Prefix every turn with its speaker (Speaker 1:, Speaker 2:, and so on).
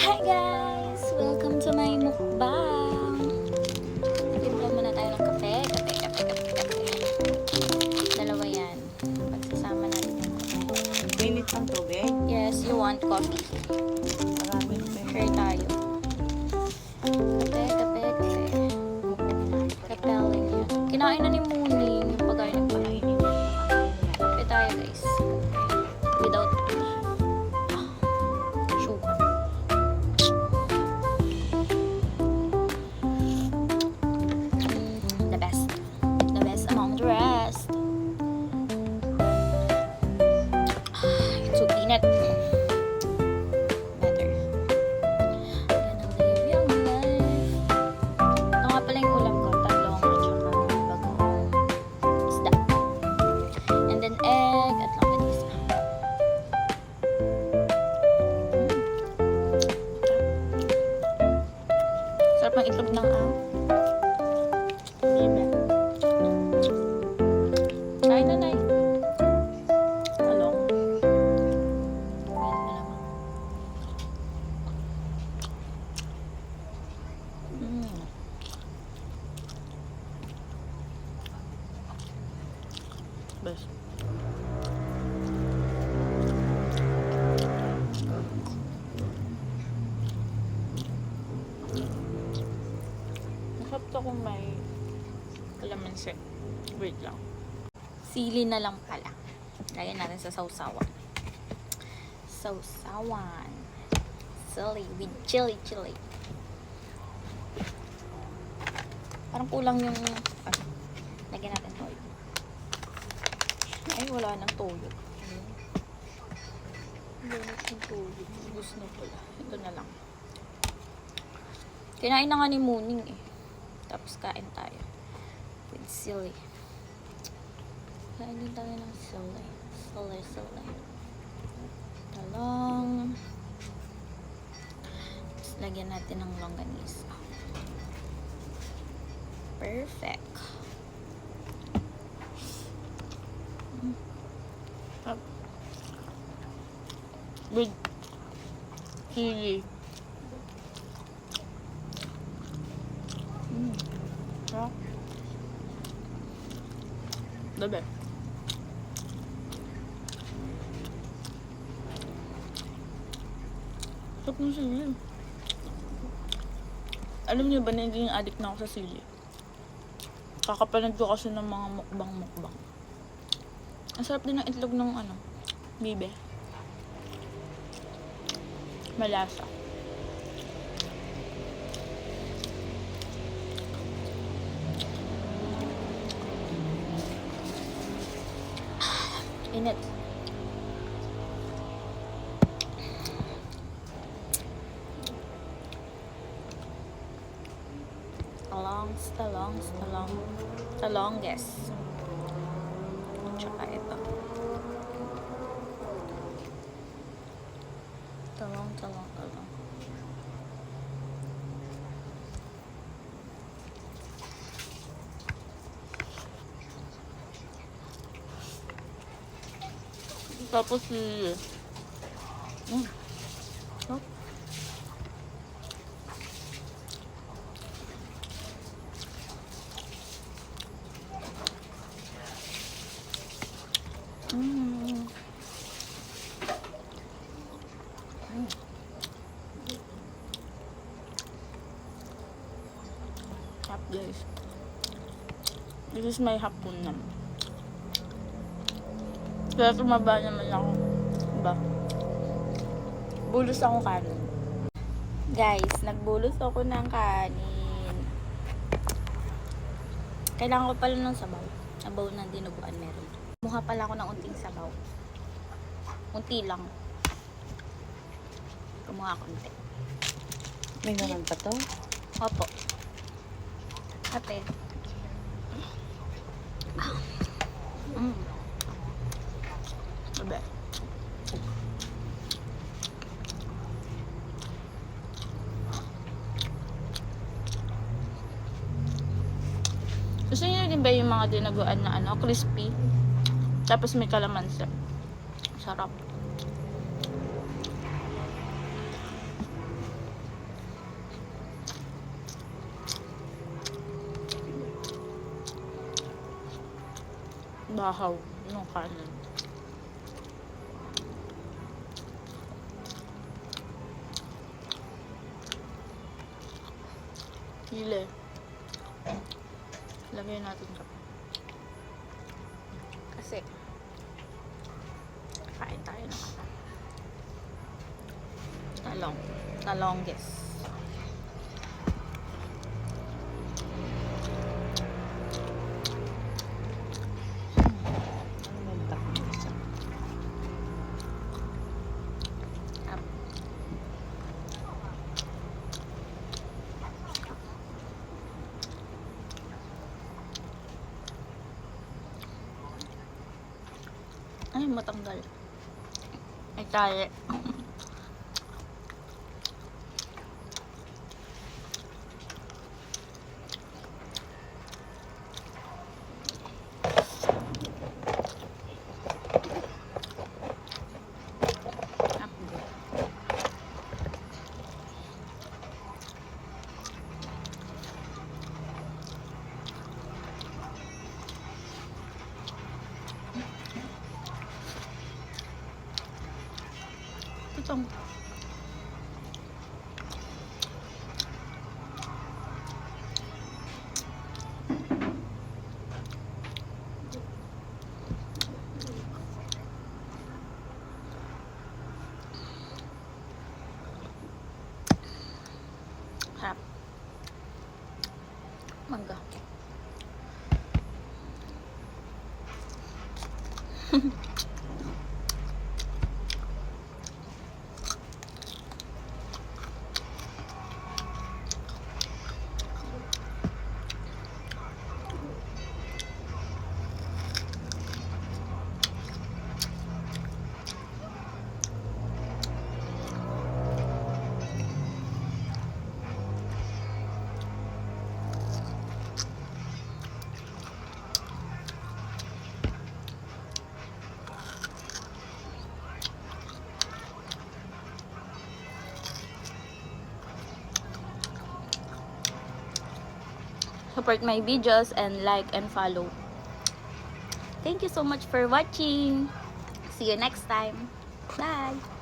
Speaker 1: Hi guys! Welcome to my mukbang! Timpla muna tayo ng kape. Kape. Dalawa yan. Pagsasama natin yung kape.
Speaker 2: Minit ng tubig.
Speaker 1: Yes, you want coffee.
Speaker 2: Maraming
Speaker 1: Share tayo. Kape. Kapeling yan. Kinain na ni Mooning yung pagkain ng pakainin niya. Kape tayo guys. Without sugar. The best. The best among the rest. It's so init. Better. Gonna live your life. Ito nga pala yung ulam ko. Talong at saka bagong isda. And then egg at langganisa. Sarap ng itlog ng Libre. Kain na, Nay. Talong. Ayan na naman. Best. Masarap to kung may kalamansi. Wait lang. Sili na lang pala. Lagyan natin sa sausawan. Sausawan. Sili with chili. Parang kulang yung lagyan natin toyo. Ay, wala nang toyo. Wala nang toyo. Gusto na pala. Ito na lang. Kinain na nga ni Mooning eh. Tapos kain tayo. With sili. Kain din tayo ng sili. Sili. Talong. Tapos lagyan natin ng longganisa. Perfect. With chili. Sarap. The best. Sarap ng sili. Alam niyo ba na hindi yung addict na ako sa sili? Kakapanood ko kasi ng mga mukbang. Ang sarap din ng itlog ng bibe. Malasa. Init. Talongges. Tsaka ito. Talong. Tapos sili. Sarap. Sarap guys. This is my hapunan. Kaya tumaba naman ako. Diba? Bulos akong kanin. Guys, nagbulos ako ng kanin. Kailangan ko pala ng sabaw. Sabaw ng dinuguan meron. Mukha pala ako ng unting sabaw. Unti lang. Kumuha konti.
Speaker 2: May naman pa to?
Speaker 1: Opo. Ate. Sabi. Gusto niyo din ba yung mga dinaguan na crispy? Tapos may kalamansi. Sarap. bahaw ng kanin. Hile. Lagyan natin ka. Kasi kain tayo ng talong. Talongges.
Speaker 2: Ano yung takot isa?
Speaker 1: Up. Ay, matanggal. Ay, tayo. Itong harap. Mangga. Support my videos and like and follow. Thank you so much for watching. See you next time. Bye.